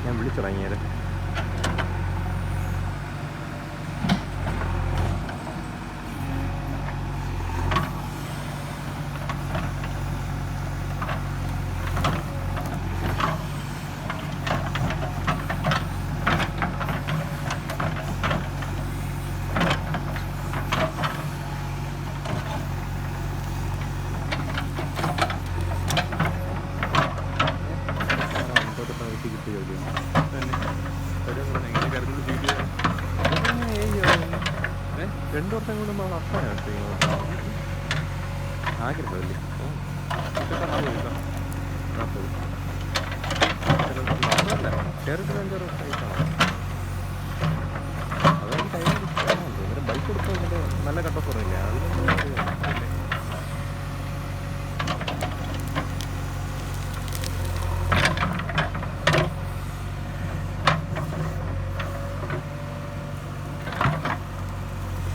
ഞാൻ വിളിച്ചിറങ്ങിയത്. രണ്ടു വർഷം കൊണ്ട് നമ്മൾ അപ്പനാണ് ചെയ്യുന്നത്. ആഗ്രഹമല്ലേ? മാത്രമല്ല കേരളത്തിൽ 5-6 വർഷമായിട്ടാണ്. അതായത് കഴിഞ്ഞ ബൈക്ക് കൊടുത്തതിൻ്റെ നല്ല കട്ടോഫ് പറഞ്ഞില്ലേ, അതിലൊന്നും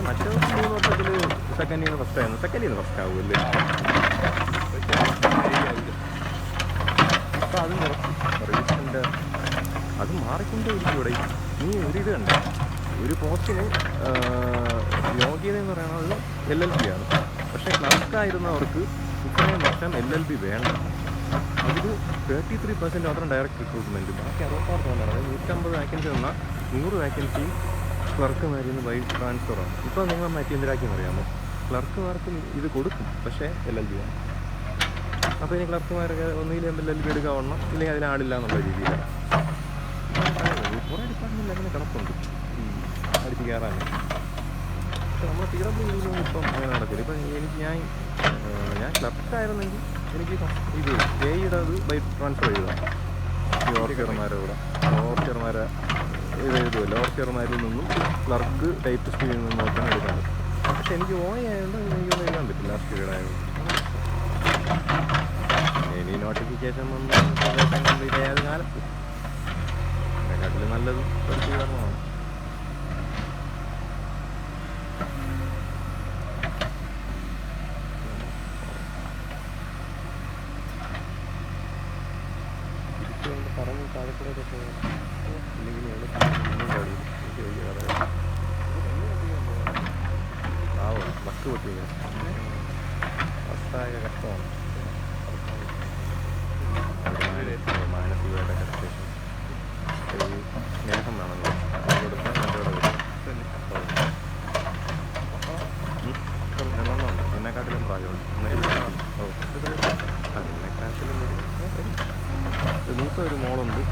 മറ്റേ 3 വർഷത്തിൽ സെക്കൻഡ് ഇയർ ഫസ്റ്റ് ആയിരുന്നു. സെക്കൻഡ് ഇയർ ഫസ്റ്റ് ആവുമല്ലേ? അപ്പം അതും കുറച്ച് റീസൻ്റെ അത് മാറിക്കൊണ്ടേ ഇരിക്കൂടെ. നീ ഒരിത് കണ്ട ഒരു പോസ്റ്റിന് യോഗ്യത എന്ന് പറയുന്നത് LLB ആണ്. പക്ഷേ ക്ലർക്കായിരുന്നവർക്ക് ഇത്രയും വർഷം LLB വേണ്ട. അതിൽ 33% മാത്രം ഡയറക്റ്റ് റിക്രൂട്ട്മെൻറ്റ്, ബാക്കി 66%. അതായത് 150 വാക്കൻസി വന്നാൽ 100 വാക്കൻസി ക്ലർക്കുമാരിൽ നിന്ന് ബൈ ട്രാൻസ്ഫറാണ്. ഇപ്പോൾ നിങ്ങൾ മാറ്റി എന്തിനാക്കിയെന്ന് അറിയാമോ? ക്ലർക്കുമാർക്ക് ഇത് കൊടുക്കും, പക്ഷേ LLB ആണ്. അപ്പോൾ ഇനി ക്ലർക്കുമാരൊക്കെ ഒന്നുകിൽ LLB എടുക്കാവണം, ഇല്ലെങ്കിൽ അതിനാളില്ല എന്നുള്ള രീതിയിലാണ്. കുറേ ഡിപ്പാർട്ട്മെൻറ്റിൽ അങ്ങനെ കിടപ്പുണ്ട് അടിച്ച് കയറാൻ. പക്ഷെ നമ്മൾ PWD ഇപ്പം അങ്ങനെ നടക്കില്ല. ഇപ്പം ഞാൻ ക്ലർക്കായിരുന്നെങ്കിൽ എനിക്ക് ഇത് AEയുടെ അത് ബൈ ട്രാൻസ്ഫർ ചെയ്തതാണ്. ഈ ഓർച്ചർമാരെ ഇത് എഴുതുമല്ലോ, ഓർച്ചർമാരിൽ നിന്നും ക്ലർക്ക് ടൈപ്പിസ്റ്റിൽ നിന്നും നോക്കാൻ എടുക്കാൻ പറ്റും. പക്ഷെ എനിക്ക് ആയതുകൊണ്ട് എനിക്കൊന്നും എഴുതാൻ പറ്റില്ല. ലാസ്റ്റ് പീരീഡ് ആയതുകൊണ്ട് ഇനി നോട്ടിഫിക്കേഷൻ വന്ന് കംപ്ലീറ്റ് ആയത് കാലത്ത് അതിനെക്കാട്ടിൽ നല്ലത് പഠിച്ചു കിടന്നതാണ്. തിരിച്ചുകൊണ്ട് പറഞ്ഞ് താഴെക്കൂടെ പോകണം. ഇല്ലെങ്കിൽ ബസ് പൊട്ടി ബസ്സായ കഷ്ടമാണ്. മാനസികമായിട്ടൊക്കെ സ്റ്റേഷൻ സ്നേഹം വേണമല്ലോ. കൊടുത്താൽ എണ്ണമെന്നുണ്ട്. എന്നെക്കാട്ടിലും പ്രായമുണ്ട്. എന്നെക്കാട്ടിലും മൂത്ത ഒരു മോളുണ്ട്.